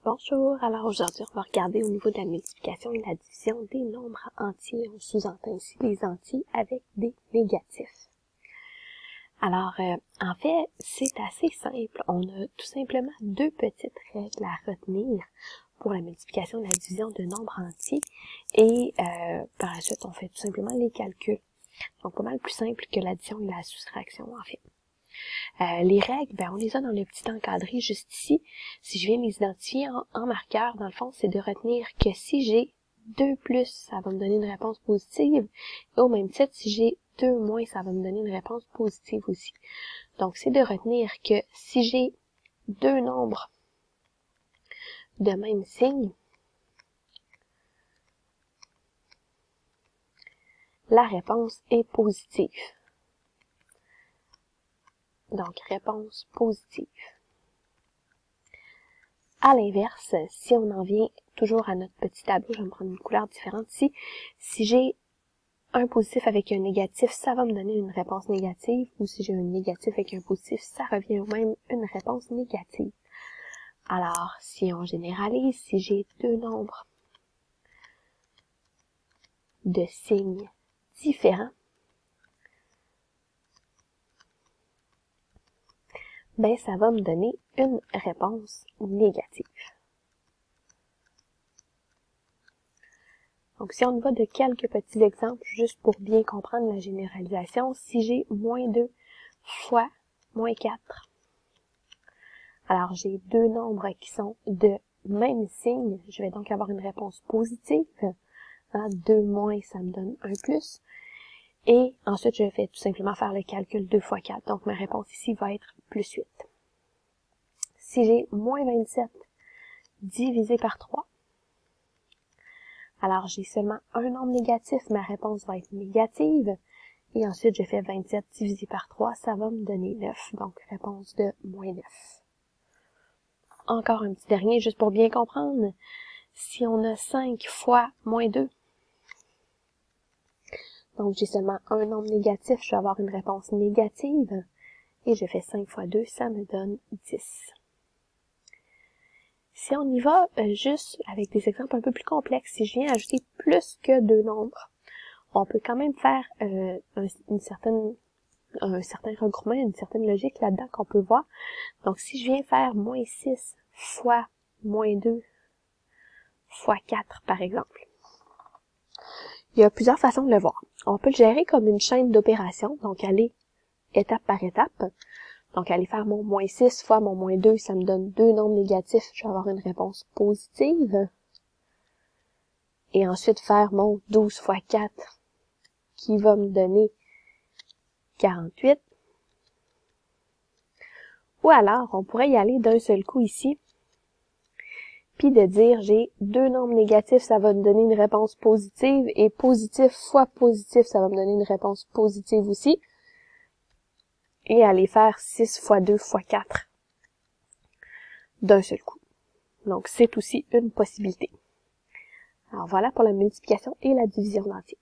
Bonjour, alors aujourd'hui on va regarder au niveau de la multiplication et la division des nombres entiers. On sous-entend ici les entiers avec des négatifs. Alors, en fait, c'est assez simple. On a tout simplement deux petites règles à retenir pour la multiplication et la division de nombres entiers. Et par la suite, on fait tout simplement les calculs. Donc, pas mal plus simple que l'addition et la soustraction, en fait. Les règles, on les a dans le petit encadré juste ici. Si je viens les identifier en marqueur, dans le fond, c'est de retenir que si j'ai 2 plus, ça va me donner une réponse positive. Et au même titre, si j'ai 2 moins, ça va me donner une réponse positive aussi. Donc, c'est de retenir que si j'ai deux nombres de même signe, la réponse est positive. Donc, réponse positive. À l'inverse, si on en vient toujours à notre petit tableau, je vais me prendre une couleur différente ici. Si j'ai un positif avec un négatif, ça va me donner une réponse négative. Ou si j'ai un négatif avec un positif, ça revient au même une réponse négative. Alors, si on généralise, si j'ai deux nombres de signes différents, ça va me donner une réponse négative. Donc, si on y va de quelques petits exemples, juste pour bien comprendre la généralisation, si j'ai moins 2 fois moins 4, alors j'ai deux nombres qui sont de même signe, je vais donc avoir une réponse positive. 2 moins, ça me donne un plus. Et ensuite, je vais tout simplement faire le calcul 2 fois 4. Donc, ma réponse ici va être plus 8. Si j'ai moins 27 divisé par 3, alors j'ai seulement un nombre négatif, ma réponse va être négative. Et ensuite, je fais 27 divisé par 3, ça va me donner 9. Donc, réponse de moins 9. Encore un petit dernier, juste pour bien comprendre. Si on a 5 fois moins 2, donc j'ai seulement un nombre négatif, je vais avoir une réponse négative. Et je fais 5 fois 2, ça me donne 10. Si on y va juste avec des exemples un peu plus complexes, si je viens ajouter plus que deux nombres, on peut quand même faire un certain regroupement, une certaine logique là-dedans qu'on peut voir. Donc, si je viens faire moins 6 fois moins 2 fois 4, par exemple, il y a plusieurs façons de le voir. On peut le gérer comme une chaîne d'opérations, donc aller étape par étape. Donc, aller faire mon moins 6 fois mon moins 2, ça me donne deux nombres négatifs, je vais avoir une réponse positive. Et ensuite, faire mon 12 fois 4, qui va me donner 48. Ou alors, on pourrait y aller d'un seul coup ici, puis de dire, j'ai deux nombres négatifs, ça va me donner une réponse positive, et positif fois positif, ça va me donner une réponse positive aussi. Et aller faire 6 fois 2 fois 4 d'un seul coup. Donc, c'est aussi une possibilité. Alors, voilà pour la multiplication et la division d'entiers.